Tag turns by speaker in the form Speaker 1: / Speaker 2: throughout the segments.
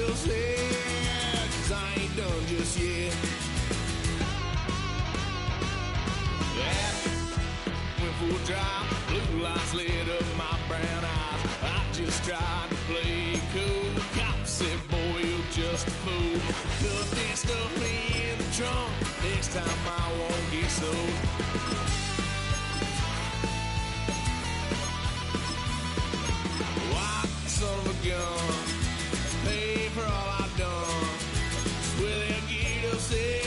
Speaker 1: upset, 'cause I ain't done just yet. Yeah, went for a drive, blue lights lit up my brown eyes. I just tried to play cool. Cop said, boy, you're just a fool. Put that stuff in the trunk, next time I won't get so. White son of a gun, pay for all I've done. Well, they'll get upset,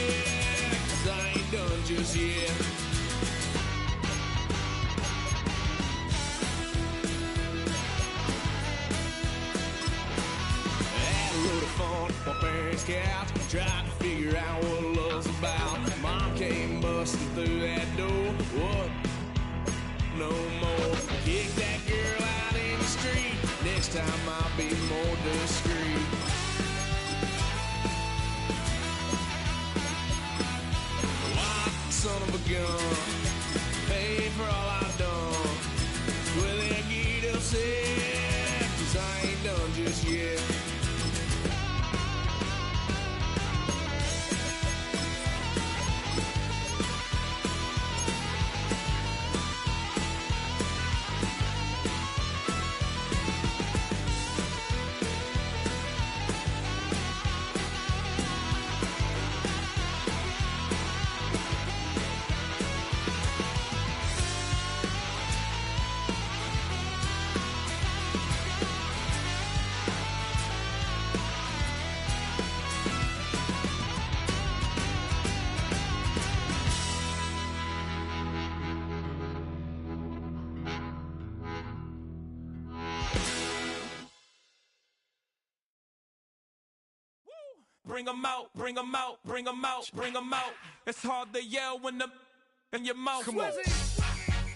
Speaker 1: 'cause I ain't done just yet. My parents' couch, tried to figure out what love's about. Mom came busting through that door. What? No more. Kick that girl out in the street. Next time I'll be more discreet. White son of a gun, pay for all I've done. Well, they get upset, 'cause I ain't done just yet.
Speaker 2: Bring 'em out, bring 'em out, bring 'em out, bring 'em out. It's hard to yell when the in your mouth.
Speaker 3: Come on.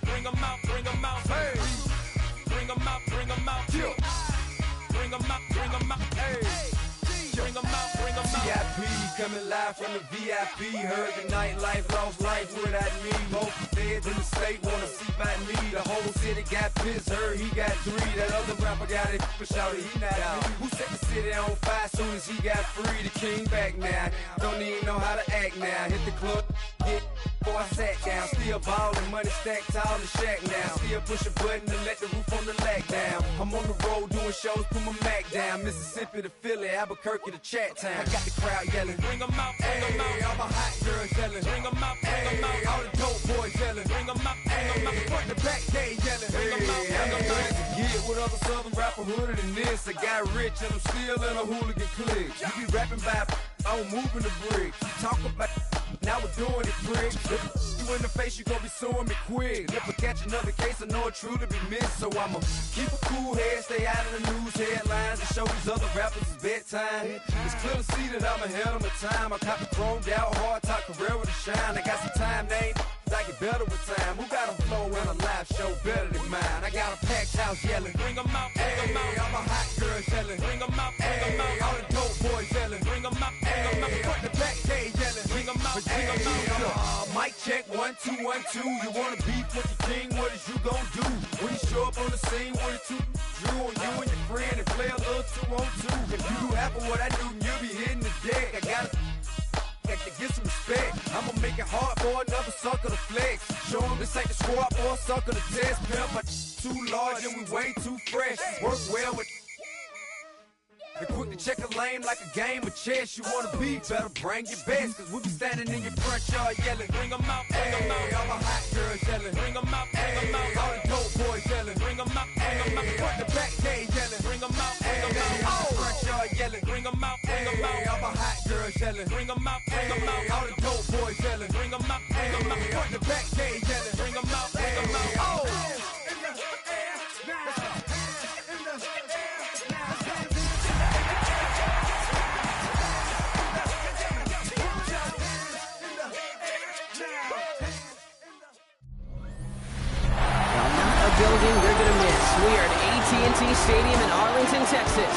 Speaker 2: Bring 'em out, bring 'em out. Hey. Bring 'em out, bring 'em out.
Speaker 3: Yeah.
Speaker 2: Bring 'em out, bring 'em out.
Speaker 3: Hey.
Speaker 2: Bring 'em out, bring 'em out.
Speaker 3: VIP coming live from the VIP. Heard the nightlife, lost life without me. Both feds in the state wanna see by me. The whole city got pissed, heard he got 3. That other rapper got it for shouted, he not out. Who set the city on fire soon as he got free? The king back now, don't even know how to act now. Hit the club, get before I sat down. Still ballin', money stacked tall in the shack now. Still push a button to let the roof on the lag down. I'm on the road doing shows, put my Mac down. Mississippi to Philly, Albuquerque to Chat Town. I got the crowd yelling,
Speaker 2: Bring 'em out, bring 'em out.
Speaker 3: all my hot girls yelling,
Speaker 2: Bring 'em out, bring 'em out.
Speaker 3: all the dope boys yelling,
Speaker 2: Bring 'em out, bring 'em out.
Speaker 3: front to back they yelling,
Speaker 2: Bring 'em out, bring 'em out.
Speaker 3: Get with other southern rapper hooded than this. I got rich and I'm still in a hooligan clique. You be rapping by, I'm moving the bricks. You talk about, now we're doing it, prick. You in the face, you gon' be suing me quick. If I catch another case, I know it truly be missed. So I'ma keep a cool head, stay out of the news headlines, and show these other rappers it's bedtime. It's clear to see that I'm ahead of my time. I cop the chromed out, hard top career with a shine. I got some time, name. I get better with time. Who got a flow and a live show better than mine? I got a packed house yelling.
Speaker 2: Bring 'em out, bring 'em out.
Speaker 3: All my hot girls yelling.
Speaker 2: Bring 'em out, bring 'em out.
Speaker 3: All the dope boys yelling.
Speaker 2: Bring 'em out, bring 'em out.
Speaker 3: Front to back they yelling.
Speaker 2: Bring 'em out, bring 'em out.
Speaker 3: Mic check 1 2 1 2. You wanna beef with the king? What is you gon' do when you show up on the scene with a 2 Drew on you and your friend and play a little 2 on 2? If you do half of what I do, you'll be hitting the deck. I gotta to get some respect. I'ma make it hard for another sucker to flex. Show him this ain't the squad for a sucker to test. Pimp, but too large and we way too fresh. Work well with and quick to check a lane like a game of chess. You wanna be better, bring your best. Cause we be standing in your front yard yelling.
Speaker 2: Bring 'em out, bring 'em out.
Speaker 3: All my hot girls yelling.
Speaker 2: Bring 'em out, bring 'em out.
Speaker 3: All the dope boys yelling.
Speaker 2: Bring 'em out, bring 'em out.
Speaker 3: Front to back they yelling.
Speaker 2: Bring 'em out, bring 'em out.
Speaker 3: Front yard yelling.
Speaker 2: Bring 'em out, bring 'em out.
Speaker 3: All my hot girls yelling.
Speaker 2: Bring 'em out, bring 'em out.
Speaker 3: All the dope boys yelling.
Speaker 2: Bring 'em out, bring 'em out.
Speaker 3: Front to back they yelling.
Speaker 2: Bring 'em out, bring 'em out.
Speaker 4: Building they're going to miss. We are at AT&T Stadium in Arlington, Texas.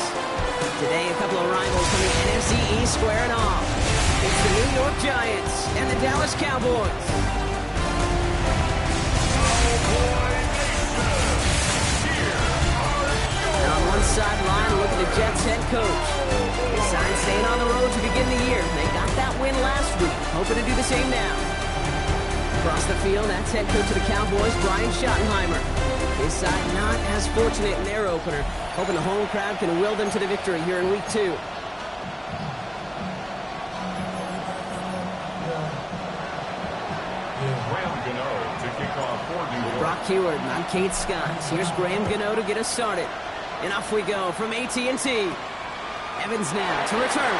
Speaker 4: Today, a couple of rivals from the NFC East squaring off. It's the New York Giants and the Dallas Cowboys. Now on one sideline, looking at Jets head coach. They signed staying on the road to begin the year. They got that win last week, hoping to do the same now. Across the field, that's head coach of the Cowboys, Brian Schottenheimer. His side not as fortunate in their opener, hoping the home crowd can will them to the victory here in week 2. Brock Heward, I'm Kate Scott. Here's Graham Gano to get us started. And off we go from AT&T. Evans now to return.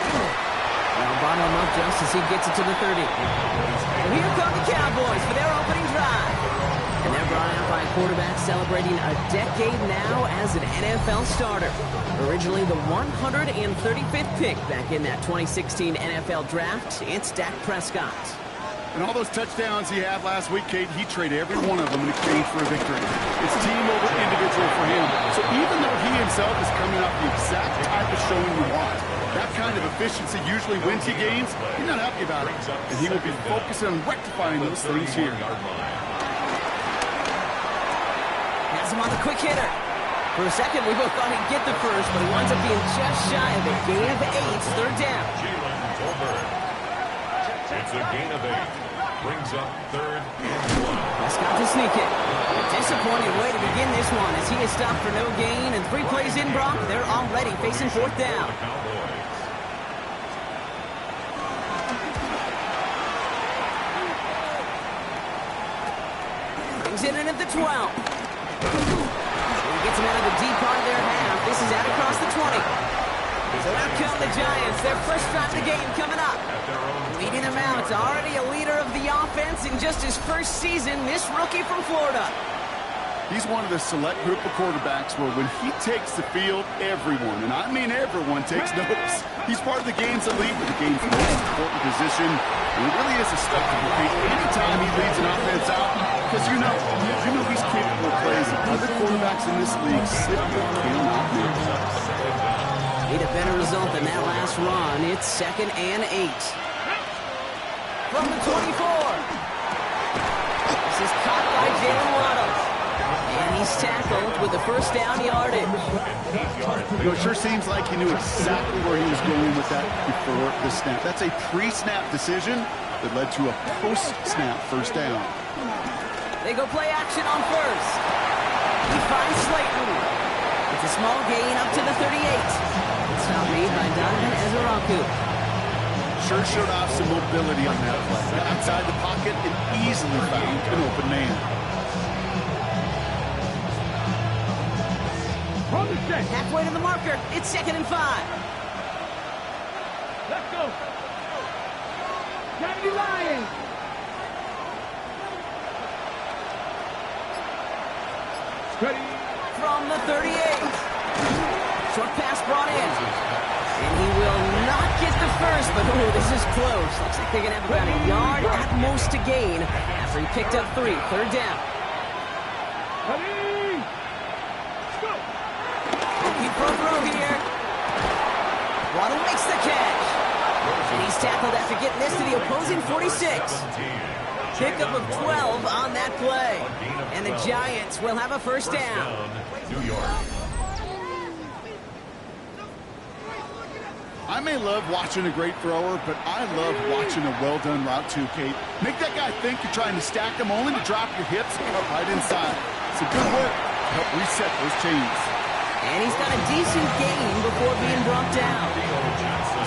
Speaker 4: Now bottom up just as he gets it to the 30. And here come the Cowboys for their opening drive. And they're brought out by a quarterback celebrating a decade now as an NFL starter. Originally the 135th pick back in that 2016 NFL draft, it's Dak Prescott.
Speaker 5: And all those touchdowns he had last week, Kate, he traded every one of them in exchange for a victory. It's team over individual for him. So even though he himself is coming off the exact type of showing you want, that kind of efficiency usually wins you games, he's not happy about it. And he will be focusing on rectifying those things here.
Speaker 4: Has him on the quick hitter. For a second, we both thought he'd get the first, but he winds up being just shy of a gain of 8, third down.
Speaker 6: It's a gain of 8. Brings up 3rd and 1.
Speaker 4: Prescott to sneak it. A disappointing way to begin this one as he is stopped for no gain. And 3 plays in, Brock, they're already facing 4th down. Brings it in at the 12. He gets him out of the deep part of their half. This is out across the 20. So out come the Giants. Their first drive of the game coming up. Leading them out, already a leader of the offense in just his first season, this rookie from Florida.
Speaker 5: He's one of the select group of quarterbacks where when he takes the field, everyone, and I mean everyone, takes notice. He's part of the game's elite, but the game's most important position. And it really is a spectacle. Anytime he leads an offense out, because you know he's capable of plays that other quarterbacks in this league simply cannot make.
Speaker 4: Need a better result than that last run. It's 2nd and 8. From the 24. This is caught by Jalen Waddle. And he's tackled with the first down yardage.
Speaker 5: It sure seems like he knew exactly where he was going with that before the snap. That's a pre-snap decision that led to a post-snap first down.
Speaker 4: They go play action on first. He finds Slayton. It's a small gain up to the 38. It's not made by Donovan Ezeraku.
Speaker 5: Sure showed off some mobility on that play. Outside the pocket and easily found an open man.
Speaker 4: Halfway to the marker. It's 2nd and 5.
Speaker 7: Let's go. Johnny Lions. Ready.
Speaker 4: From the 38. Short pass brought in. And he will not get the first, but ooh, this is close. Looks like they're going to have about a yard at most to gain after he picked up 3. 3rd down.
Speaker 7: Ready. Go.
Speaker 4: Looking for a throw here. Waddle makes the catch. And he's tackled after getting this to the opposing 46. Pickup of 12 on that play. And the Giants will have a first down.
Speaker 6: New York.
Speaker 5: I may love watching a great thrower, but I love watching a well-done route too, Kate. Make that guy think you're trying to stack them only to drop your hips and cut right inside. It's a good work to help reset those chains.
Speaker 4: And he's got a decent gain before being brought down.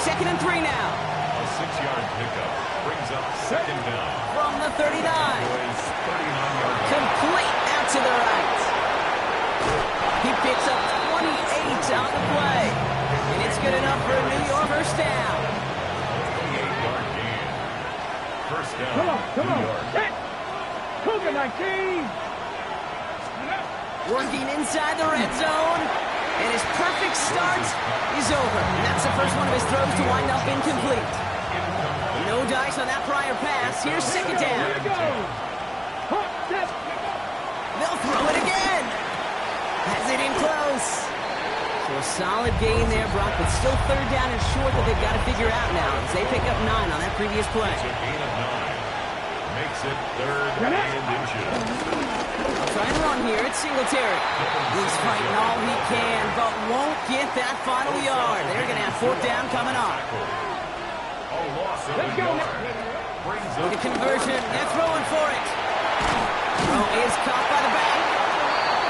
Speaker 4: 2nd and 3 now.
Speaker 6: A 6-yard pickup brings up 2nd down.
Speaker 4: From the 39.
Speaker 6: Boys, 39-yard.
Speaker 4: Complete out to the right. He picks up 28 on the play. And it's good enough for a New York first down.
Speaker 6: 28-yard gain. First down.
Speaker 7: Come on.
Speaker 6: New York.
Speaker 7: Hit. Cougar 19.
Speaker 4: Working inside the red zone. And his perfect start is over. And that's the first one of his throws to wind up incomplete. No dice on that prior pass. Here's 2nd down.
Speaker 7: Here we go. Hot step.
Speaker 4: They'll throw it again. Has it in close. So a solid gain there, Brock, but still 3rd down and short that they've got to figure out now as they pick up 9 on that previous play.
Speaker 6: It's a gain of 9. makes it 3rd and inches.
Speaker 4: Trying to run here, it's Singletary. He's fighting all he can, but won't get that final yard. They're going to have 4th down coming up.
Speaker 6: A loss of a yard. Brings up
Speaker 4: The conversion, they're throwing for it. Throw is caught by the back.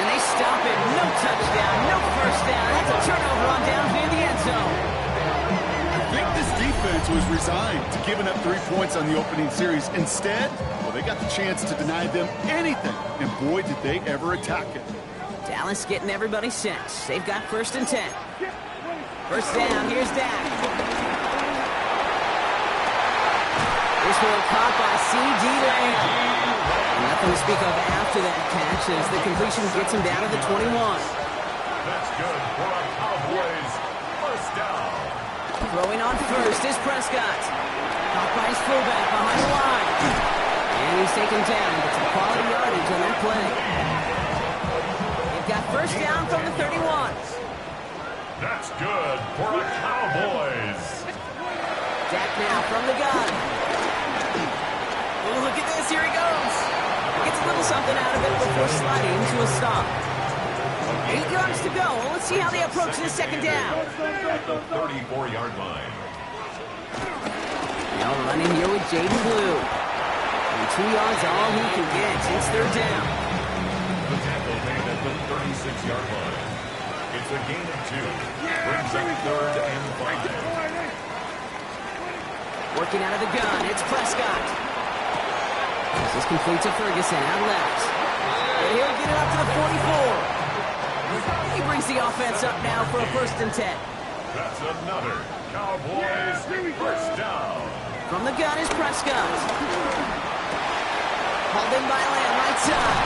Speaker 4: And they stop it. No touchdown, no first down. That's a turnover on down near the end zone.
Speaker 5: I think this defense was resigned to giving up 3 points on the opening series. Instead, well, they got the chance to deny them anything. And boy, did they ever attack it.
Speaker 4: Dallas getting everybody set. They've got 1st and 10. First down, here's Dak. This one caught by C.D. Lamb. Nothing to speak of after that catch as the completion gets him down to the 21.
Speaker 6: That's good for a Cowboys 1st down.
Speaker 4: Throwing on first is Prescott. Caught by his fullback behind the line. And he's taken down, but some quality yardage on that play. They've got 1st down from the 31.
Speaker 6: That's good for a Cowboys.
Speaker 4: Dak now from the gun. Oh, look at this, here he goes. Gets a little something out of it before sliding to a stop. 8 yards to go. Let's see how they approach this 2nd down.
Speaker 6: At the 34-yard line.
Speaker 4: Now running here with Jaden Blue. And 2 yards all he can get. It's 3rd down.
Speaker 6: The tackle made at the 36-yard line. It's a gain of 2. Brings up 3rd and 5.
Speaker 4: Working out of the gun, it's Prescott. This completes to Ferguson out left. And he'll get it up to the 44. He brings the offense up now for a 1st and 10.
Speaker 6: That's another Cowboys 1st down.
Speaker 4: From the gun is Prescott. Hauled in by Lamb, right side.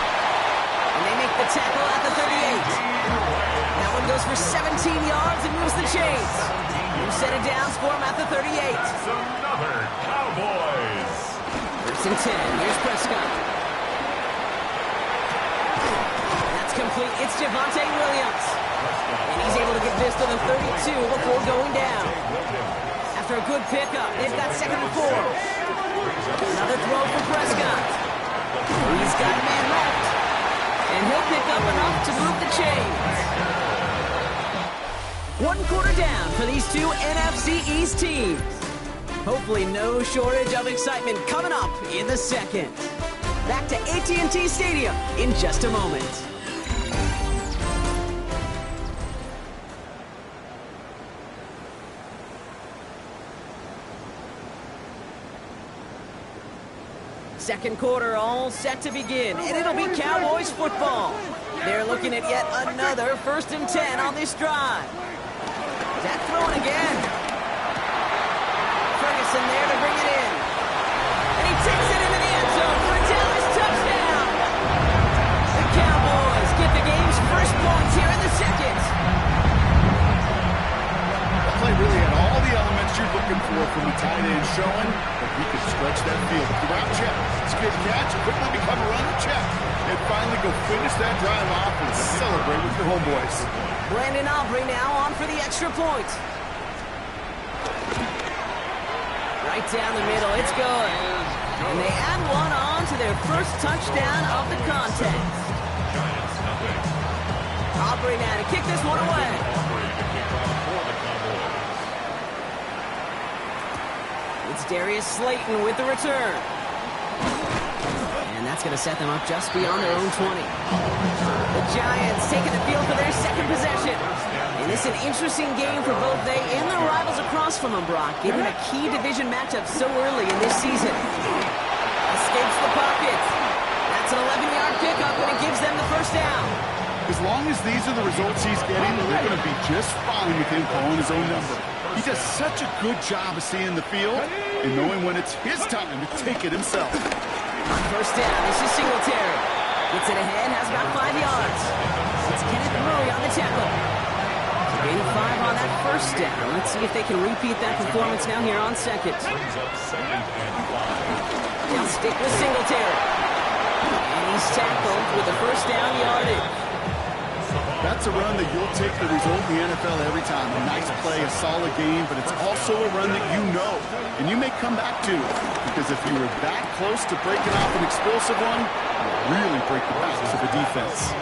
Speaker 4: And they make the tackle at the 38. That one goes for 17 yards and moves the chains. You set it down for him at the 38.
Speaker 6: That's another Cowboys.
Speaker 4: 1st and 10. Here's Prescott. That's complete. It's Javonte Williams. And he's able to get this to the 32 before going down. After a good pickup, they've got 2nd and 4. Another throw for Prescott. He's got a man left. And he'll pick up enough to move the chains. 1 quarter down for these two NFC East teams. Hopefully no shortage of excitement coming up in the 2nd. Back to AT&T Stadium in just a moment. Second quarter all set to begin, and it'll be Cowboys football. They're looking at yet another 1st and 10 on this drive. Dak throwing again. Ferguson there to bring it in. And he takes it into the end zone for a Dallas touchdown. The Cowboys get the game's 1st points here in the 2nd.
Speaker 5: That play really had all the elements you're looking for from a tight end, showing that he could stretch that field. Grab check, skip catch, quickly become a runner check, and finally go finish that drive off and celebrate with your homeboys.
Speaker 4: Brandon Aubrey now on for the extra point. Right down the middle, it's good. And they add one on to their 1st touchdown of the contest.
Speaker 6: Giants nothing.
Speaker 4: Aubrey now to kick this one away.
Speaker 6: Aubrey to kick off for the Cowboys.
Speaker 4: It's Darius Slayton with the return. And that's going to set them up just beyond their own 20. The Giants taking the field for their 2nd possession. And it's an interesting game for both they and their rivals across from them, Brock, given a key division matchup so early in this season. Escapes the pocket. That's an 11-yard pickup, and it gives them the 1st down.
Speaker 5: As long as these are the results he's getting, they're going to be just fine with him calling his own number. He does such a good job of seeing the field and knowing when it's his time to take it himself.
Speaker 4: On 1st down, this is Singletary. Gets it ahead, has about 5 yards. It's Kenneth Murray on the tackle. Gain 5 on that 1st down. Let's see if they can repeat that performance now here on 2nd.
Speaker 6: Brings up 2nd and 5.
Speaker 4: They'll stick with Singletary. And he's tackled with the 1st down yardage.
Speaker 5: That's a run that you'll take the result in the NFL every time. A nice play, a solid game, but it's also a run that you know, and you may come back to. Because if you were that close to breaking off an explosive one, you'll really break the backs of the defense.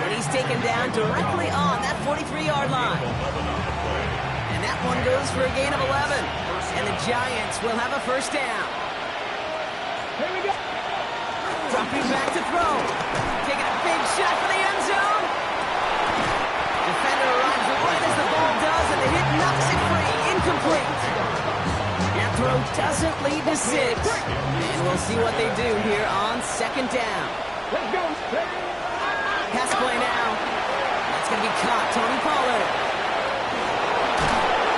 Speaker 4: And he's taken down directly on that 43-yard line. And that one goes for a gain of 11. And the Giants will have a first down.
Speaker 7: Here we go.
Speaker 4: Dropping back to throw. Taking a big shot for the end zone. Defender arrives right as the ball does, and the hit knocks it free. Incomplete. That throw doesn't lead to 6. And we'll see what they do here on second down.
Speaker 7: Let's go.
Speaker 4: Pass play now. That's going to be caught. Tony Pollard.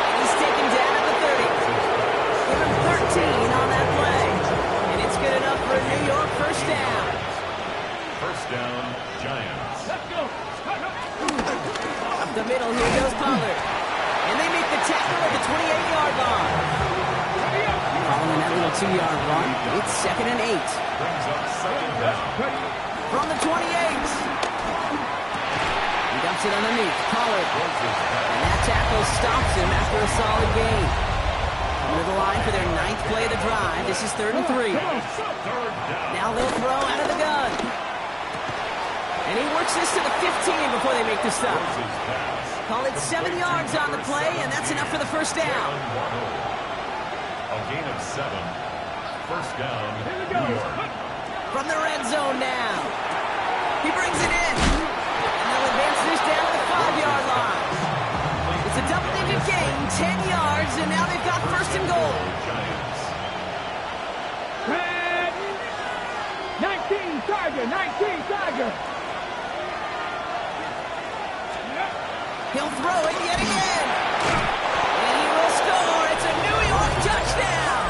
Speaker 4: And he's taken down at the 30. Give him 13 on that play. And it's good enough for a New York first down.
Speaker 6: First down, Giants.
Speaker 7: Let's go.
Speaker 4: Up the middle, here goes Pollard. And they make the tackle at the 28-yard line. Following that little 2-yard run, it's 2nd and 8.
Speaker 6: Brings up second down.
Speaker 4: From the 28. He dumps it underneath. Pollard. And that tackle stops him after a solid gain. Coming to the line for their 9th play of the drive. This is 3rd and 3. Now they'll throw out of the gun. And he works this to the 15 before they make the stop. Call it 7 yards on the play, and that's enough for the first down.
Speaker 6: A gain of 7. First down, New York.
Speaker 4: From the red zone now. He brings it in. And they'll advance this down to the 5-yard line. It's a double-digit gain, 10 yards, and now they've got first and goal.
Speaker 6: Giants.
Speaker 7: 19 Tiger, 19 Tiger.
Speaker 4: He'll throw it yet again. And he will score. It's a New York touchdown.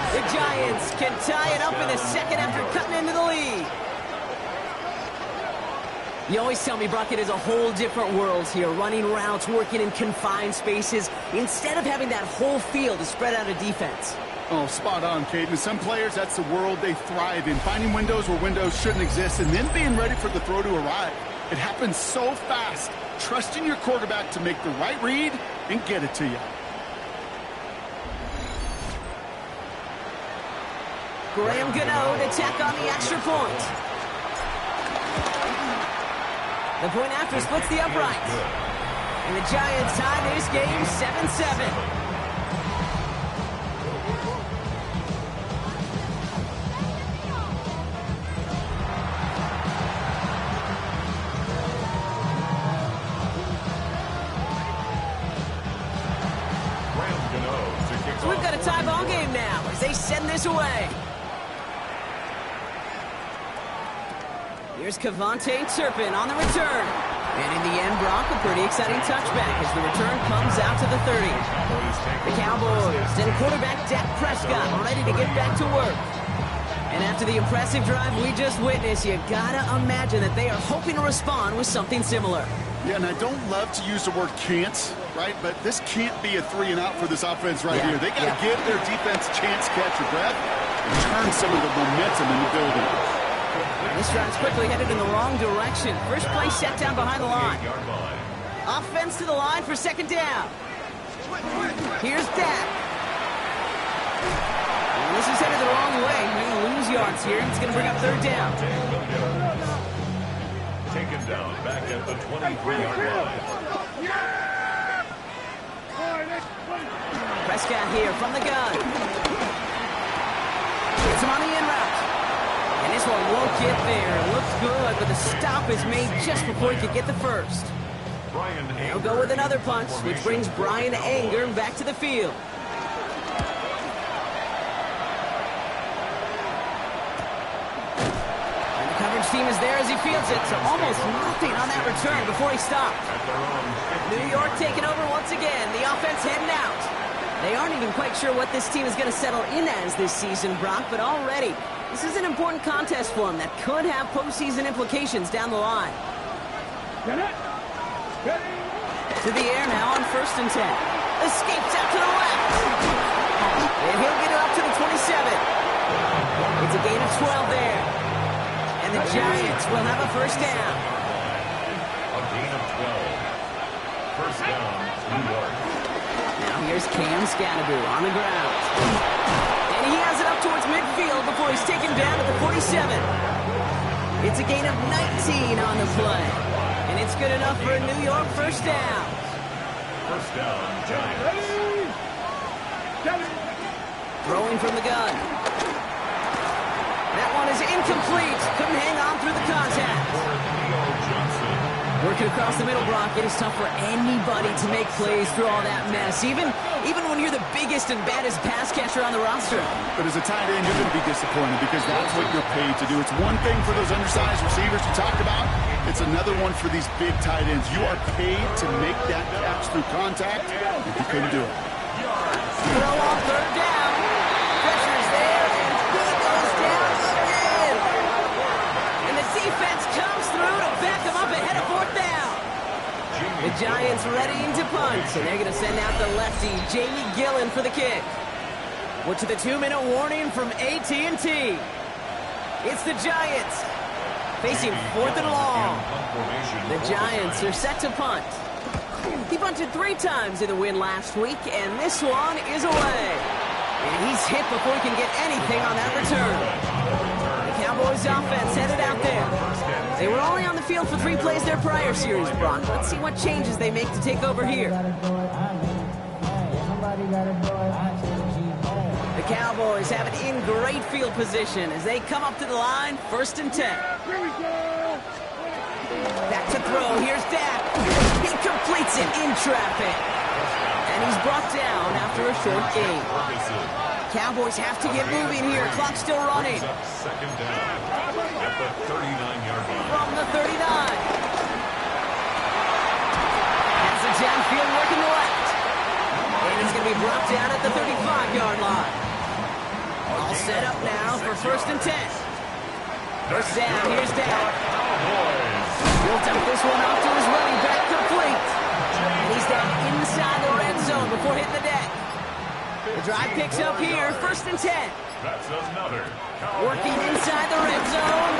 Speaker 4: The Giants can tie it up in the second after cutting into the lead. You always tell me, Brock, it is a whole different world here. Running routes, working in confined spaces, instead of having that whole field to spread out a defense.
Speaker 5: Oh, spot on, Caden. Some players, that's the world they thrive in. Finding windows where windows shouldn't exist and then being ready for the throw to arrive. It happens so fast. Trusting your quarterback to make the right read and get it to you.
Speaker 4: Graham Gano to tack on the extra point. The point after splits the upright. And the Giants tie this game 7-7. So we've got a tie ball game now as they send this away. Here's Kevontae Turpin on the return. And in the end, Brock, a pretty exciting touchback as the return comes out to the 30. The Cowboys and quarterback Dak Prescott ready to get back to work. And after the impressive drive we just witnessed, you gotta imagine that they are hoping to respond with something similar.
Speaker 5: Yeah, and I don't love to use the word can't, right? But this can't be a 3-and-out for this offense right here. They got to give their defense a chance to catch your breath and turn some of the momentum in the building.
Speaker 4: This drive's quickly headed in the wrong direction. First play set down behind the line. Offense to the line for second down. Here's Dak. And this is headed the wrong way. They're going to lose yards here. It's going to bring up third down.
Speaker 6: Taken down back at the 23-yard line.
Speaker 4: Prescott here from the gun. Gets him on the in route. And this one won't get there. It looks good, but the stop is made just before he could get the first. He'll go with another punch, which brings Brian Anger back to the field. Coverage team is there as he fields it, so almost nothing on that return before he stopped. New York taking over once again. The offense heading out. They aren't even quite sure what this team is going to settle in as this season, Brock, but already this is an important contest for them that could have postseason implications down the line. To the air now on 1st and 10. Escapes out to the left. And he'll get it up to the 27. It's a gain of 12 there. And the Giants will have a first down.
Speaker 6: A gain First down, New York.
Speaker 4: Now here's Cam Scannaboo on the ground. And he has it up towards midfield before he's taken down at the 47. It's a gain of 19 on the play. And it's good enough for a New York first down.
Speaker 6: First down, Giants.
Speaker 4: Throwing from the gun. That one is incomplete. Couldn't hang on through the contact. Working across the middle, Brock, it is tough for anybody to make plays through all that mess, even when you're the biggest and baddest pass catcher on the roster.
Speaker 5: But as a tight end, you're going to be disappointed because that's what you're paid to do. It's one thing for those undersized receivers you talked about. It's another one for these big tight ends. You are paid to make that catch through contact. If you couldn't do it.
Speaker 4: Throw on third down. Pressure's there, and he goes down again. And the defense comes through to back him up ahead of fourth down. The Giants readying to punt, and they're going to send out the lefty, Jamie Gillen, for the kick. We're to the 2-minute warning from AT&T. It's the Giants facing fourth and long. The Giants are set to punt. He punted 3 times in the win last week, and this one is away. And he's hit before he can get anything on that return. The Cowboys offense headed out there. They were only on the field for 3 plays their prior series, Brock. Let's see what changes they make to take over here. The Cowboys have it in great field position as they come up to the line, 1st and 10. Back to throw, here's Dak. He completes it in traffic. And he's brought down after a short gain. Cowboys have to get moving here. Clock's still running.
Speaker 6: Second down at the 39-yard line.
Speaker 4: From the 39. Has it downfield working the left. And he's going to be brought down at the 35-yard line. All set up now for 1st and 10. First down, here's Dak. He'll dump this one off to his running back, complete. And he's down inside the red zone before hitting the deck. The drive picks up here, 1st and 10.
Speaker 6: That's another.
Speaker 4: Working inside the red zone.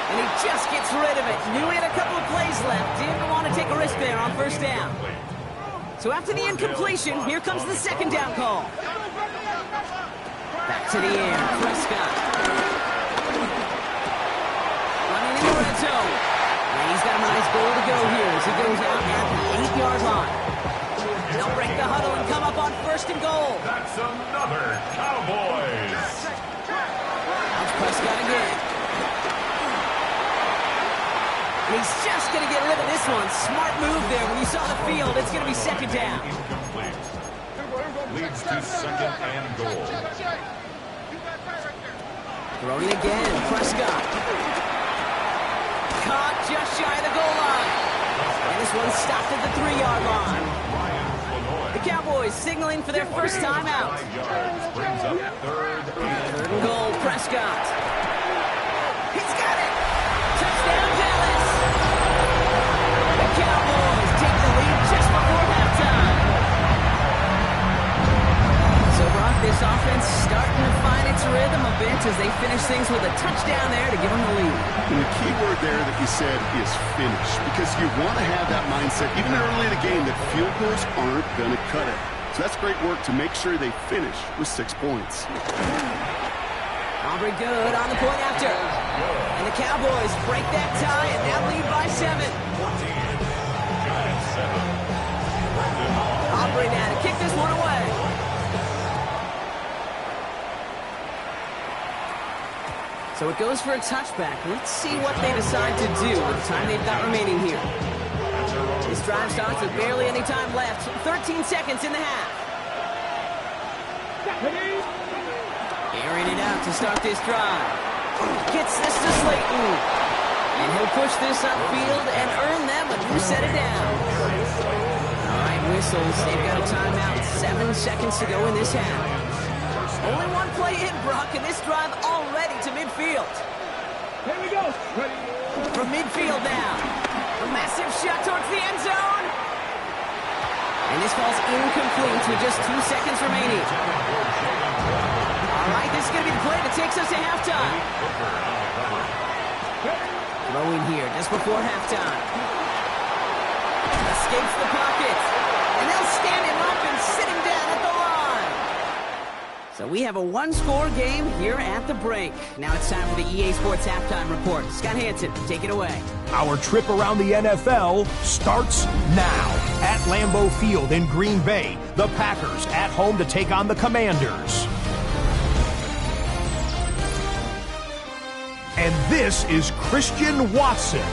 Speaker 4: And he just gets rid of it. Knew he had a couple of plays left. Didn't want to take a risk there on 1st down. So after the incompletion, here comes the 2nd down call. Back to the air, Prescott. Running in the red zone. And he's got a nice goal to go here as he goes out at the 8-yard line. They'll break the huddle and come up on 1st and goal.
Speaker 6: That's another Cowboys.
Speaker 4: That's Prescott again. And he's just going to get rid of this one. Smart move there. When you saw the field, it's going to be 2nd down.
Speaker 6: Incomplete. Leads to 2nd and goal.
Speaker 4: Throwing again, Prescott. Caught just shy of the goal line. And this one stopped at the 3-yard line. The Cowboys signaling for their first time out.
Speaker 6: Brings up 3rd and
Speaker 4: goal, Prescott. He's got it. Touchdown, Dallas. The Cowboys take the lead just before halftime. So, Brock, this offense starting to find its rhythm a bit as they finish things with a touchdown there to give them the lead.
Speaker 5: And the key word there that you said is finish, because you want to have that mindset, even early in the game, that field goals aren't going to cut it. So that's great work to make sure they finish with 6 points.
Speaker 4: Aubrey good on the point after. And the Cowboys break that tie and now lead by 7. Aubrey now to kick this one away. So it goes for a touchback. Let's see what they decide to do with the time they've got remaining here. This drive starts with barely any time left. 13 seconds in the half. Airing it out to start this drive. Gets this to Slayton. And he'll push this upfield and earn them a new set of downs. All right, whistles. They've got a timeout. 7 seconds to go in this half. Only one play in, Brock, and this drive already to midfield.
Speaker 7: Here we go. Ready.
Speaker 4: From midfield now. A massive shot towards the end zone. And this falls incomplete with just 2 seconds remaining. All right, this is going to be the play that takes us to halftime. Throwing here just before halftime. escapes the pocket. And they'll stand him up and sit him down at the line. So we have a one-score game here at the break. Now it's time for the EA Sports Halftime Report. Scott Hansen, take it away.
Speaker 8: Our trip around the NFL starts now. At Lambeau Field in Green Bay, the Packers at home to take on the Commanders. And this is Christian Watson.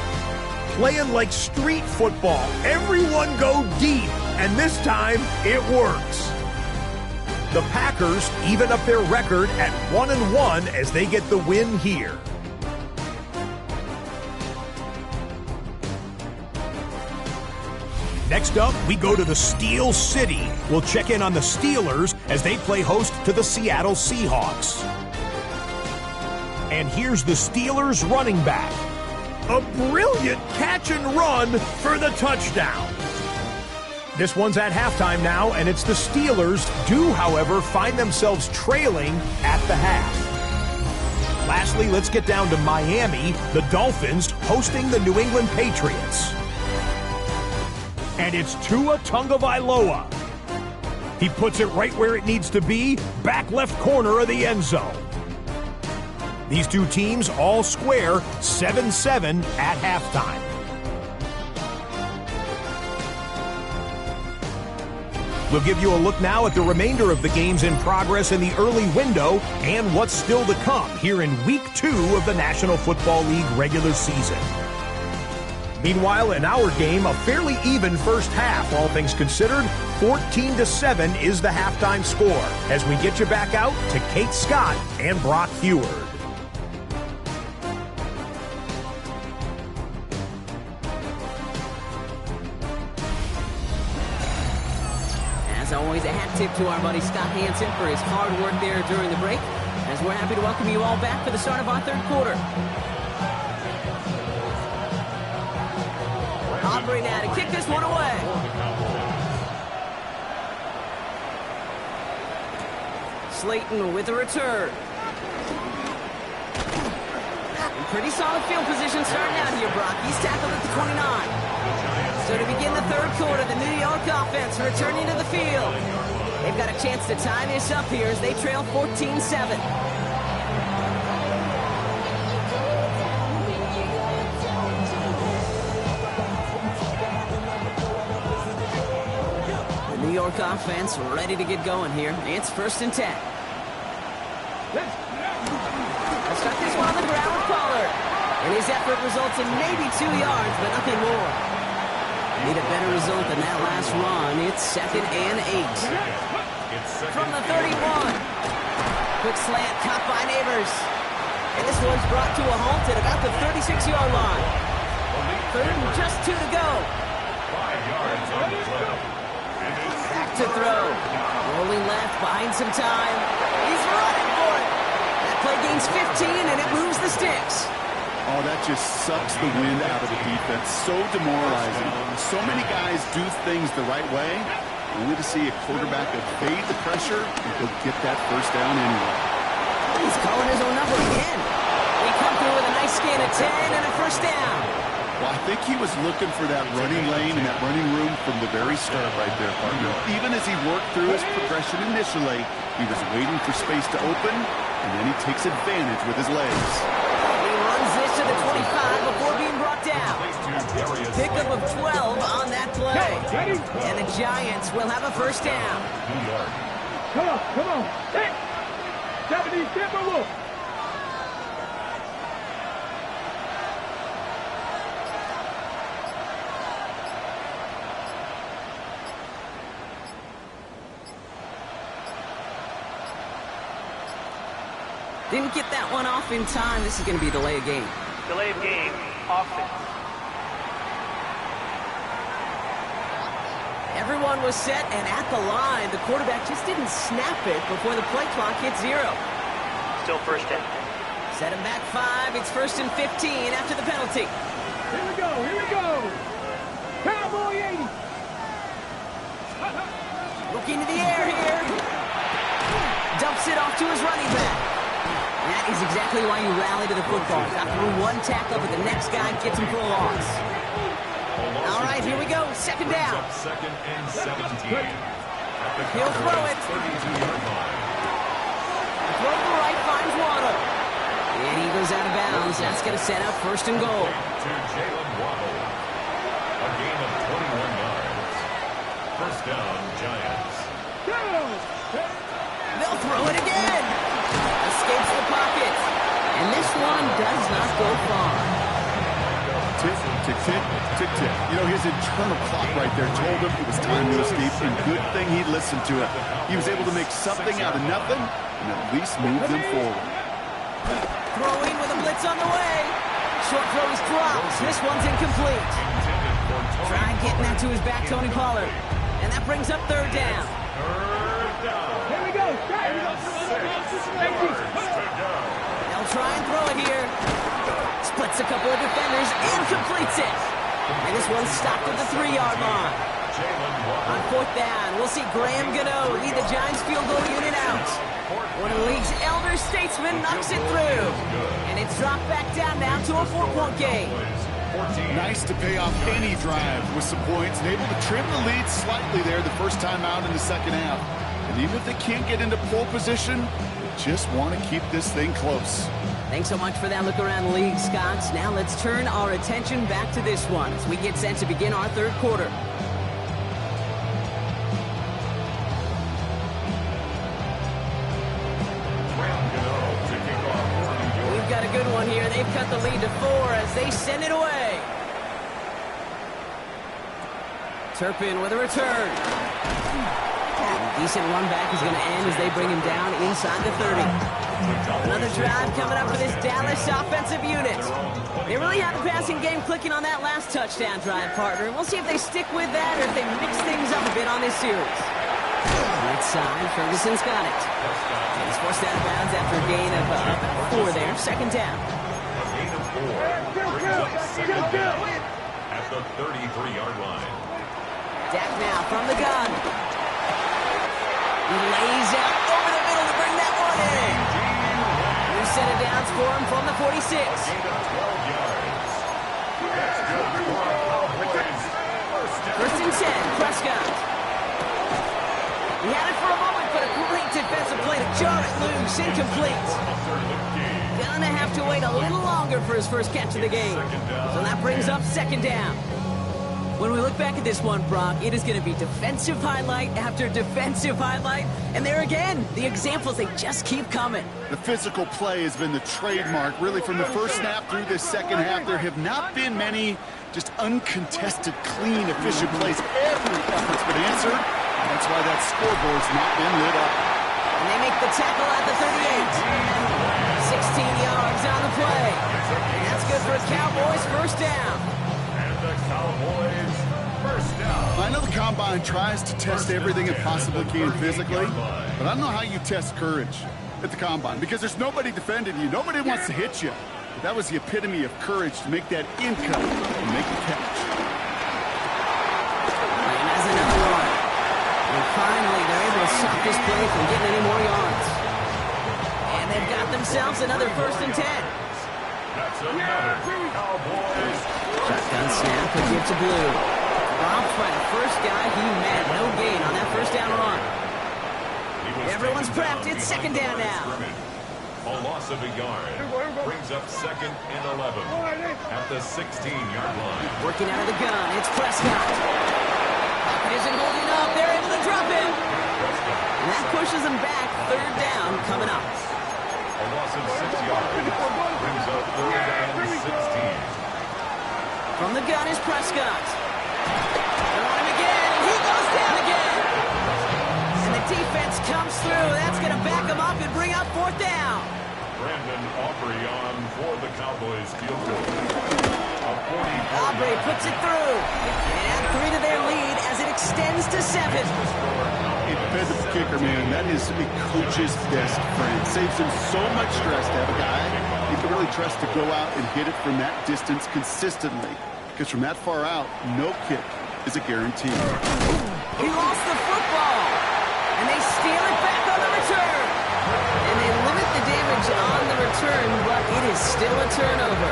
Speaker 8: Playing like street football. Everyone go deep, and this time it works. The Packers even up their record at 1-1 as they get the win here. Next up, we go to the Steel City. We'll check in on the Steelers as they play host to the Seattle Seahawks. And here's the Steelers running back. A brilliant catch and run for the touchdown. This one's at halftime now, and it's the Steelers do, however, find themselves trailing at the half. Lastly, let's get down to Miami, the Dolphins hosting the New England Patriots. And it's Tua Tagovailoa. He puts it right where it needs to be, back left corner of the end zone. These two teams all square 7-7 at halftime. We'll give you a look now at the remainder of the games in progress in the early window and what's still to come here in Week 2 of the National Football League regular season. Meanwhile, in our game, a fairly even first half, all things considered. 14-7 is the halftime score as we get you back out to Kate Scott and Brock Heward.
Speaker 4: As always, a hat tip to our buddy Scott Hansen for his hard work there during the break, as we're happy to welcome you all back for the start of our third quarter. Aubrey now to kick this one away. Slayton with a return. Pretty solid field position starting out here, Brock. He's tackled at the 29. So to begin the third quarter, the New York offense returning to the field. They've got a chance to tie this up here as they trail 14-7. New York offense ready to get going here. It's 1st and 10. Let's start this one on the ground with Pollard. And his effort results in maybe 2 yards, but nothing more. Need a better result than that last run. It's 2nd and 8. From the 31. Quick slant caught by Neighbors. And this one's brought to a halt at about the 36-yard line. 3rd and just 2 to go.
Speaker 6: 5 yards on the play.
Speaker 4: Back to throw. Rolling left, buying some time. He's running for it. That play gains 15, and it moves the sticks.
Speaker 5: Oh, that just sucks the wind out of the defense. So demoralizing. So many guys do things the right way, only to see a quarterback evade the pressure and go get that first down anyway.
Speaker 4: He's calling his own number again. They come through with a nice gain of 10 and a first down.
Speaker 5: Well, I think he was looking for that running lane and that running room from the very start right there, partner. Even as he worked through his progression initially, he was waiting for space to open, and then he takes advantage with his legs.
Speaker 4: He runs this to the 25 before being brought down. Pickup of 12 on that play. And the Giants will have a first down.
Speaker 7: Come on. Hey! Japanese, get my wolf.
Speaker 4: Didn't get that one off in time. This is going to be a delay of game.
Speaker 9: Delay of game, offense.
Speaker 4: Everyone was set and at the line. The quarterback just didn't snap it before the play clock hit 0.
Speaker 9: Still first down.
Speaker 4: Set him back 5. It's 1st and 15 after the penalty.
Speaker 7: Here we go. Cowboy 80.
Speaker 4: Looking to the air here. Dumps it off to his running back. That is exactly why you rally to the football. Got through one tackle, but the next guy gets him for a loss. All right, right, here we go. Second
Speaker 6: Brings
Speaker 4: down.
Speaker 6: up second and 17. At the
Speaker 4: He'll throw
Speaker 6: Cowboys'
Speaker 4: it.
Speaker 6: 32-yard line.
Speaker 4: Throw to the right, finds Waddle. And he goes out of bounds. That's going to set up first and goal.
Speaker 6: To Jalen Waddle. A gain of 21 yards. First down, Giants.
Speaker 4: They'll throw it again. Escapes the pocket. And this one does not go far.
Speaker 5: Tick, tick, tick, tick, tick. You know, his internal clock right there told him it was time to escape, and good thing he listened to it. He was able to make something out of nothing and at least move them forward.
Speaker 4: Throwing with a blitz on the way. Short throw is dropped. This one's incomplete. Try getting that to his back, Tony Pollard. And that brings up third down.
Speaker 7: Here we go.
Speaker 4: They'll try and throw it here. Splits a couple of defenders and completes it. And this one's stopped at the 3-yard line. On fourth down, we'll see Graham Gano lead the Giants field goal unit out. One of the league's elder statesmen knocks it through. And it's dropped back down now to a 4-point game.
Speaker 5: Nice to pay off any drive with some points and able to trim the lead slightly there the first time out in the second half. And even if they can't get into pole position, they just want to keep this thing close.
Speaker 4: Thanks so much for that look around the league, Scott. Now let's turn our attention back to this one as we get set to begin our third quarter. We've got a good one here. They've cut the lead to 4 as they send it away. Turpin with a return. Decent run back is going to end as they bring him down inside the 30. Another drive coming up for this Dallas offensive unit. They really have the passing game clicking on that last touchdown drive, partner. We'll see if they stick with that or if they mix things up a bit on this series. Right side, Ferguson's got it. He's forced out of bounds after a gain of 4 there. Second down.
Speaker 6: A gain of 4 brings up second down at the 33-yard line.
Speaker 4: Dak now from the gun. He lays out over the middle to bring that one in. New set of downs for him from the 46.
Speaker 6: Gain of 12 yards. That's good for our Cowboys.
Speaker 4: First and 10, Prescott. He had it for a moment, but a great defensive play to jar it loose, incomplete. Gonna have to wait a little longer for his first catch of the game. So that brings up second down. When we look back at this one, Brock, it is going to be defensive highlight after defensive highlight. And there again, the examples, they just keep coming.
Speaker 5: The physical play has been the trademark, really, from the first snap through this second half. There have not been many just uncontested, clean, efficient plays. Every effort's been answered. That's why that scoreboard's not been lit up.
Speaker 4: And they make the tackle at the 38. 16 yards on the play. And that's good for a Cowboys first down.
Speaker 6: The Cowboys first down.
Speaker 5: I know the Combine tries to test everything it possibly can physically, but I don't know how you test courage at the Combine because there's nobody defending you. Nobody wants to hit you. But that was the epitome of courage to make that in cut and make the catch.
Speaker 4: And that's another one. And finally, they're able to stop this play from getting any more yards. And they've got themselves another first and 10.
Speaker 6: That's another Cowboys.
Speaker 4: Shotgun snap, a give to Blue. Dropped by the first guy he met. No gain on that first down run. Everyone's prepped. It's second down now.
Speaker 6: A loss of a yard brings up second and 11 at the 16-yard line.
Speaker 4: Working out of the gun. It's Prescott. Pocket isn't holding up. They're able to drop him. And that pushes them back. Third down coming up.
Speaker 6: A loss of 6 yards brings up third and 16.
Speaker 4: From the gun is Prescott. They're on him again, and he goes down again. And the defense comes through. That's going to back him up and bring up fourth down.
Speaker 6: Brandon Aubrey on for the Cowboys field goal.
Speaker 4: Aubrey puts it through. And add 3 to their lead as it extends to 7.
Speaker 5: Defensive kicker, man, that is a coach's best friend. Saves him so much stress to have a guy you can really trust to go out and hit it from that distance consistently. Because from that far out, no kick is a guarantee.
Speaker 4: He lost the football. And they steal it back on the return. And they limit the damage on the return, but it is still a turnover.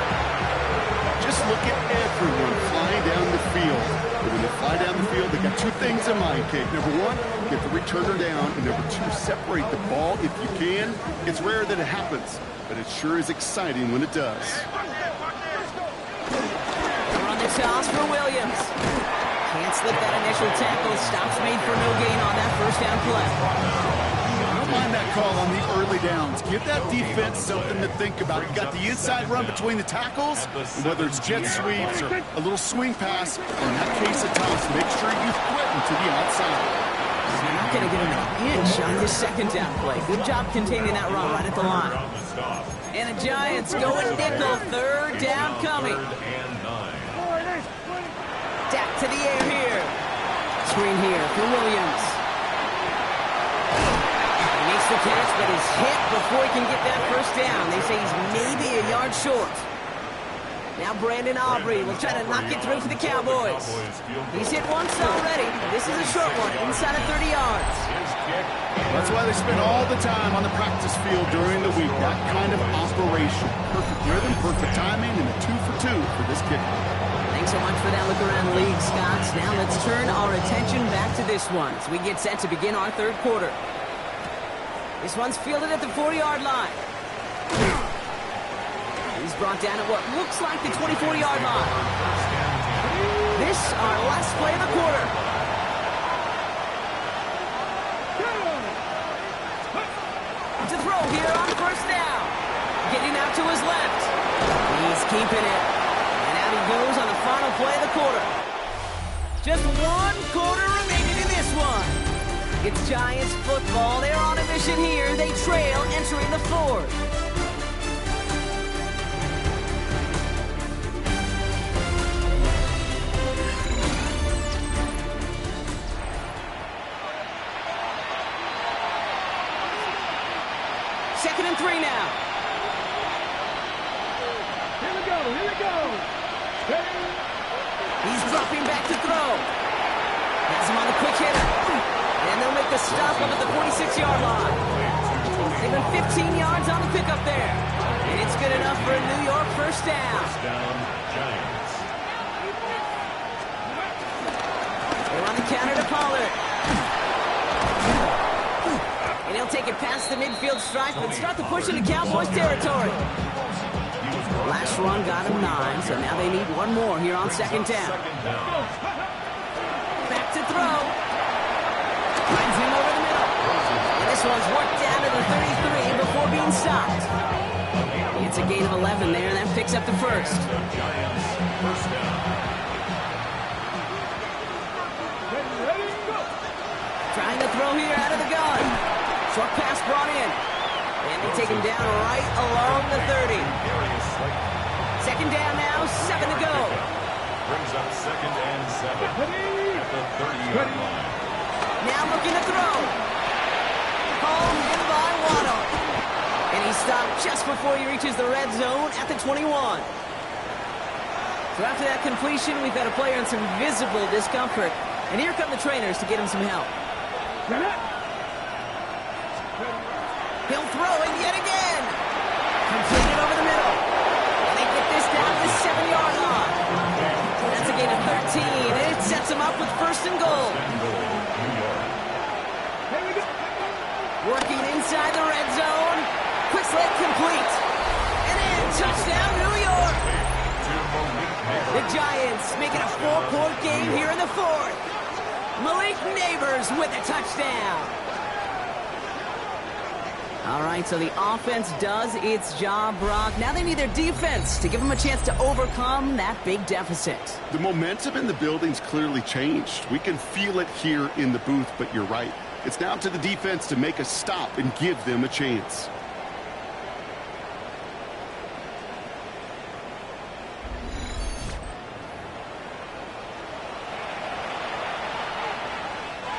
Speaker 5: Just look at everyone flying down the field. two things in mind, Kate. Number one, get the returner down, and number two, separate the ball if you can. It's rare that it happens, but it sure is exciting when it does.
Speaker 4: They're on the toss for Williams. Can't slip that initial tackle. Stops made for no gain on that first down play.
Speaker 5: I don't mind that call on the early downs. Give that defense something to think about. You got the inside run between the tackles, and whether it's jet sweeps or a little swing pass, or in that case a toss, make sure you threaten to the outside.
Speaker 4: You're not going to get him an inch on this second down play. Good job containing that run right at the line. And the Giants going nickel. Third down coming. Dak to the air here. Screen here for Williams. He makes the catch, but is hit before he can get that first down. They say he's maybe a yard short. Now Brandon Aubrey will try to knock it through for the Cowboys. He's hit once already. This is a short one, inside of 30 yards.
Speaker 5: That's why they spend all the time on the practice field during the week. That kind of operation. Perfect rhythm, perfect timing, and a 2 for 2 for this kicker.
Speaker 4: Thanks so much for that look around the league, Scott. Now let's turn our attention back to this one as we get set to begin our third quarter. This one's fielded at the 40-yard line. He's brought down at what looks like the 24-yard line. This, our last play of the quarter. To throw here on first down. Getting out to his left. He's keeping it. And out he goes on the final play of the quarter. Just one quarter remaining in this one. It's Giants football. They're on a mission here. They trail entering the fourth. Second and 3 now.
Speaker 7: Here we go, here we go.
Speaker 4: He's dropping back to throw. Has him on the quick hitter. And they'll make the stop up at the 46-yard line. They've been 15 yards on the pickup there. And it's good enough for a New York first down.
Speaker 6: First down, Giants.
Speaker 4: They're on the counter to Pollard. And he'll take it past the midfield stripe and start the push into Cowboys territory. Last run got him 9, so now they need one more here on second down. Back to throw. Finds him over the middle. And this one's worked down to the 33 before being stopped. It's a gain of 11 there, and that picks up the first.
Speaker 6: Giants, first down.
Speaker 4: Trying to throw here out of the gun. Short pass brought in. And they take him down right along the 30. Second down now, 7 to go.
Speaker 6: Brings up second and 7 at the 30-yard line.
Speaker 4: Now looking to throw. Hauled in by Waddle. And he stopped just before he reaches the red zone at the 21. So after that completion, we've got a player in some visible discomfort. And here come the trainers to get him some help. He'll throw it yet again. Completed over the middle. And they get this down to the 7-yard line. That's a gain of 13. And it sets them up with first and goal. Working inside the red zone. Quick slant complete. And in. Touchdown, New York. The Giants making a 4-point game here in the fourth. Malik Neighbors with a touchdown. All right, so the offense does its job, Brock. Now they need their defense to give them a chance to overcome that big deficit.
Speaker 5: The momentum in the building's clearly changed. We can feel it here in the booth, but you're right. It's now to the defense to make a stop and give them a chance.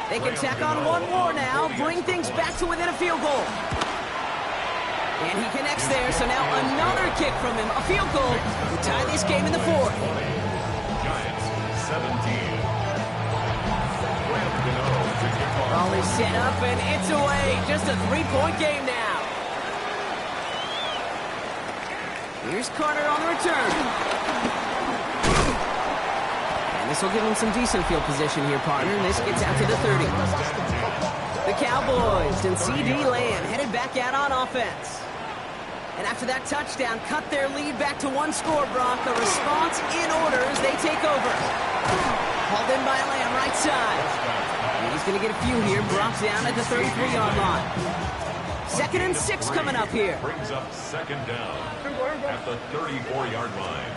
Speaker 4: They can tack on one more now, bring things back to within a field goal. And he connects there, so now another kick from him, a field goal, to tie this game in the fourth.
Speaker 6: Giants, 17.
Speaker 4: Ball is set up, and it's away. Just a 3-point game now. Here's Carter on the return. And This will give him some decent field position here, partner, and this gets out to the 30. The Cowboys and C.D. Lamb headed back out on offense. And after that touchdown, cut their lead back to one score, Brock. A response in order as they take over. Hauled in by Lamb, right side. And he's going to get a few here. Brock's down at the 33-yard line. 2nd and 6 coming up here.
Speaker 6: Brings up 2nd down at the 34-yard line.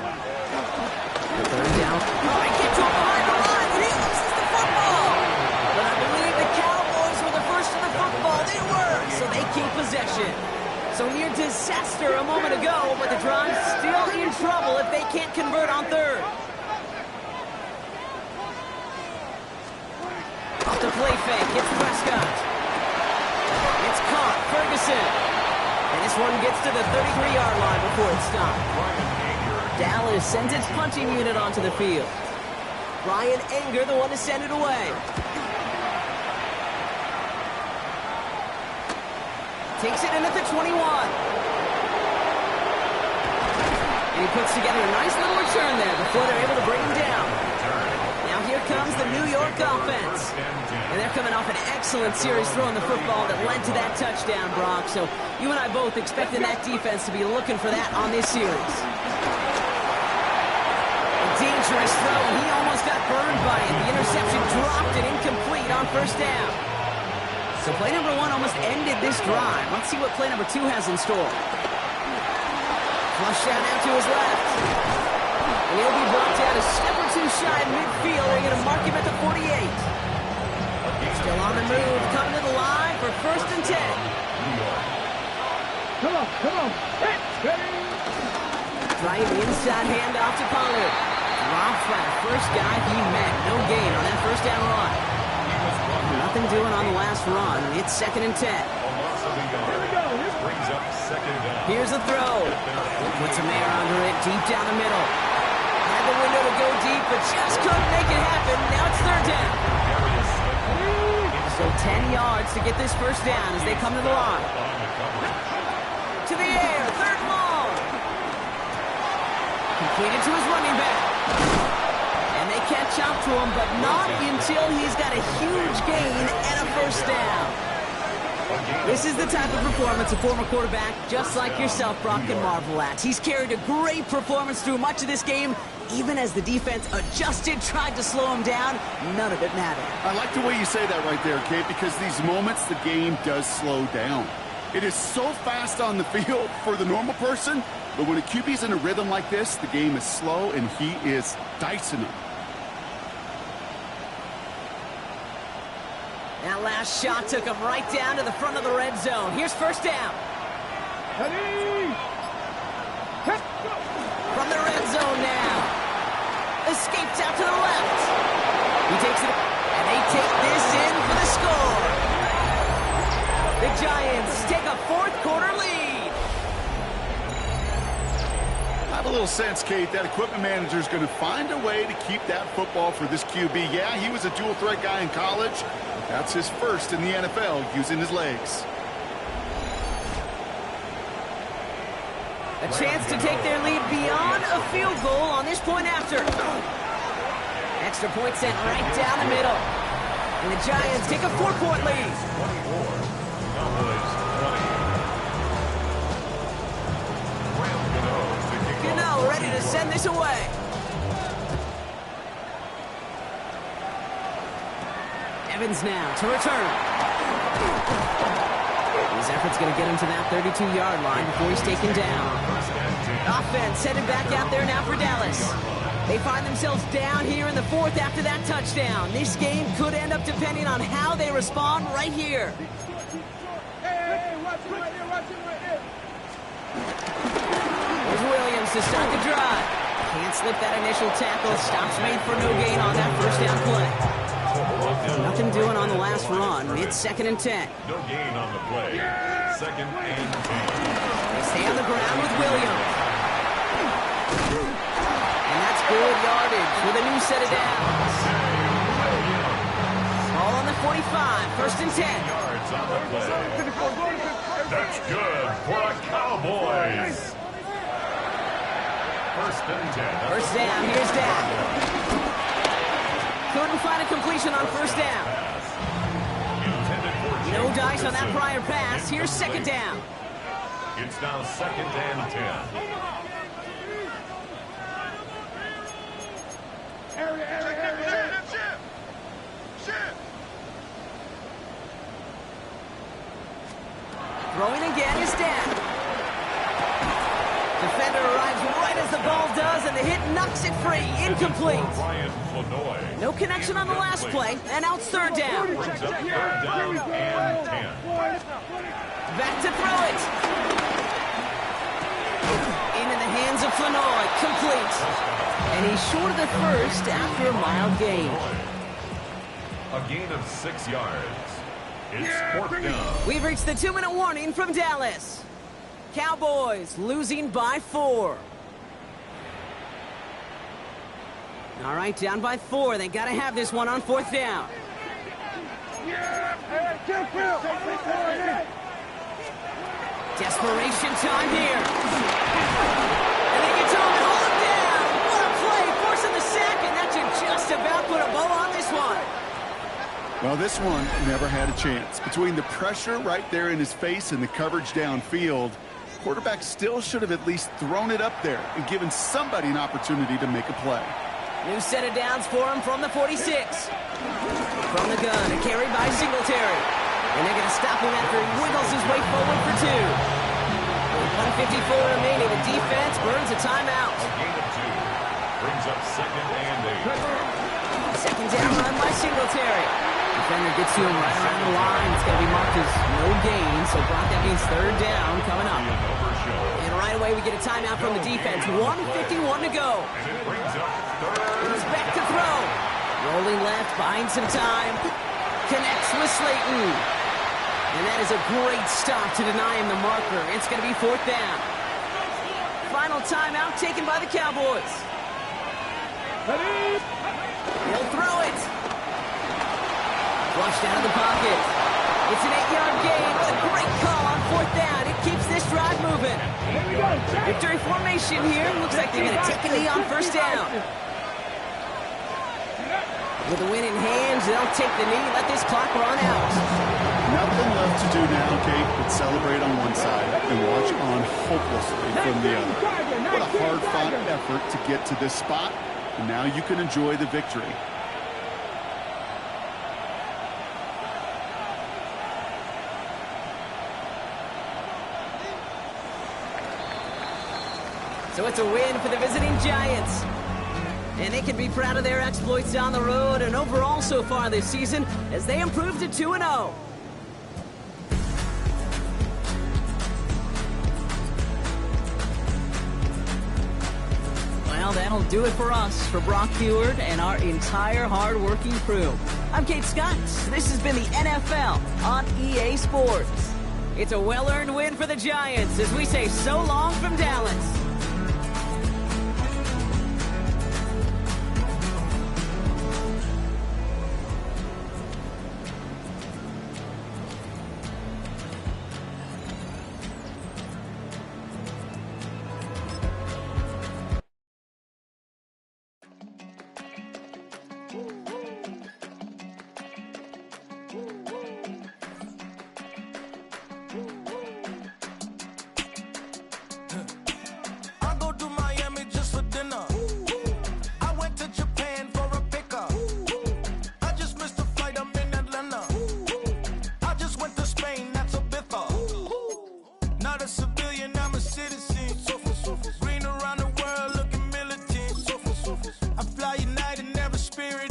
Speaker 4: The 3rd down. Oh, he gets off behind the line, and he loses the football. But I believe the Cowboys were the first to the football. They were, so they keep possession. So near disaster a moment ago, but the drive's still in trouble if they can't convert on 3rd. Off the play fake, it's Prescott. It's caught, Ferguson. And this one gets to the 33-yard line before it's stopped. Dallas sends its punching unit onto the field. Ryan Anger, the one to send it away. Takes it in at the 21. And he puts together a nice little return there before they're able to bring him down. Now here comes the New York offense. And they're coming off an excellent series throwing the football that led to that touchdown, Brock. So you and I both expecting that defense to be looking for that on this series. Dangerous throw, and he almost got burned by it. The interception dropped it incomplete on 1st down. So play number 1 almost ended this drive. Let's see what play number 2 has in store. Flush down out to his left. And he'll be brought down a step or two shy of midfield. They're going to mark him at the 48. Still on the move, coming to the line for 1st and 10.
Speaker 7: Come on. Hey,
Speaker 4: Trying the inside handoff to Pollard. Rob flat, first guy he met. No gain on that 1st down run. Nothing doing on the last run. It's 2nd and 10.
Speaker 6: Brings up 2nd down.
Speaker 4: Here's the throw. Puts a man under it, deep down the middle. Had the window to go deep, but just couldn't make it happen. Now it's 3rd down. So 10 yards to get this 1st down as they come to the line. To the air, 3rd long. Completed to his running back. And they catch up to him, but not until he's got a huge gain and a 1st down. This is the type of performance a former quarterback, just like yourself, Brock, can marvel at. He's carried a great performance through much of this game. Even as the defense adjusted, tried to slow him down, none of it mattered.
Speaker 5: I like the way you say that right there, Kate, because these moments the game does slow down. It is so fast on the field for the normal person, but when a QB's in a rhythm like this, the game is slow and he is dicing them.
Speaker 4: That last shot took him right down to the front of the red zone. Here's 1st down. From the red zone now. Escapes out to the left. He takes it, and they take this in for the score. The Giants take a 4th quarter lead.
Speaker 5: I have a little sense, Kate, that equipment manager is going to find a way to keep that football for this QB. Yeah, he was a dual threat guy in college. That's his first in the NFL, using his legs.
Speaker 4: A chance to take their lead beyond a field goal on this point after. Extra point sent right down the middle. And the Giants take a 4-point lead.
Speaker 6: 24. Cowboys 20.
Speaker 4: Gano ready to send this away. Evans now to return. His effort's going to get him to that 32-yard line before he's taken down. Offense headed back out there now for Dallas. They find themselves down here in the 4th after that touchdown. This game could end up depending on how they respond right here.
Speaker 7: Hey, watch it right here.
Speaker 4: There's Williams to start the drive. Can't slip that initial tackle. Stops made for no gain on that 1st down play. Nothing doing on the last run. It's 2nd and 10.
Speaker 6: No gain on the play. 2nd and 10.
Speaker 4: They stay on the ground with Williams. And that's good yardage with a new set of downs. Ball on the 45. 1st and 10.
Speaker 6: Yards on the play. That's good for the Cowboys. 1st and 10.
Speaker 4: 1st down. Here's Dak. Couldn't find a completion on first down. No dice on that prior pass. Here's second down.
Speaker 6: It's now second and 10.
Speaker 4: Throwing again is down. Defender arrives right as the ball does, and the hit knocks it free. Incomplete. No connection on the last play, and out third down.
Speaker 6: Brings up third down and 10.
Speaker 4: Back to throw it. Into the hands of Flanoy. Complete. And he's short of the first after a mild gain.
Speaker 6: A gain of 6 yards. It's fourth down.
Speaker 4: We've reached the 2-minute warning from Dallas. Cowboys losing by 4. All right, down by 4. They got to have this one on fourth down. Desperation time here. And they get to him and hold him down. What a play, forcing the sack, and that should just about put a bow on this one.
Speaker 5: Well, this one never had a chance. Between the pressure right there in his face and the coverage downfield, quarterback still should have at least thrown it up there and given somebody an opportunity to make a play.
Speaker 4: New set of downs for him from the 46. From the gun, a carry by Singletary. And they're going to stop him after he wiggles his way forward for 2. With 1:54 remaining, the defense burns a timeout.
Speaker 6: A gain of 2. Brings up second and 8.
Speaker 4: Second down run by Singletary. Defender gets to him right around the line. It's going to be marked as no gain, so Brock, that means third down coming up. And right away, we get a timeout from the defense. 1:51 to go. He's back to throw. Rolling left, buying some time. Connects with Slayton. And that is a great stop to deny him the marker. It's going to be fourth down. Final timeout taken by the Cowboys. He'll throw it. Flushed out of the pocket. It's an 8-yard gain with a great call on fourth down. It keeps this drive moving. Victory formation here. Looks like they're going to take a knee on first down. With the win in hand, they'll take the knee, let this clock run out.
Speaker 5: Nothing left to do now, Kate, but celebrate on one side and watch on hopelessly from the other. What a hard-fought effort to get to this spot, and now you can enjoy the victory.
Speaker 4: So it's a win for the visiting Giants. And they can be proud of their exploits down the road and overall so far this season as they improve to 2-0. Well, that'll do it for us, for Brock Heward and our entire hard-working crew. I'm Kate Scott. This has been the NFL on EA Sports. It's a well-earned win for the Giants as we say so long from Dallas.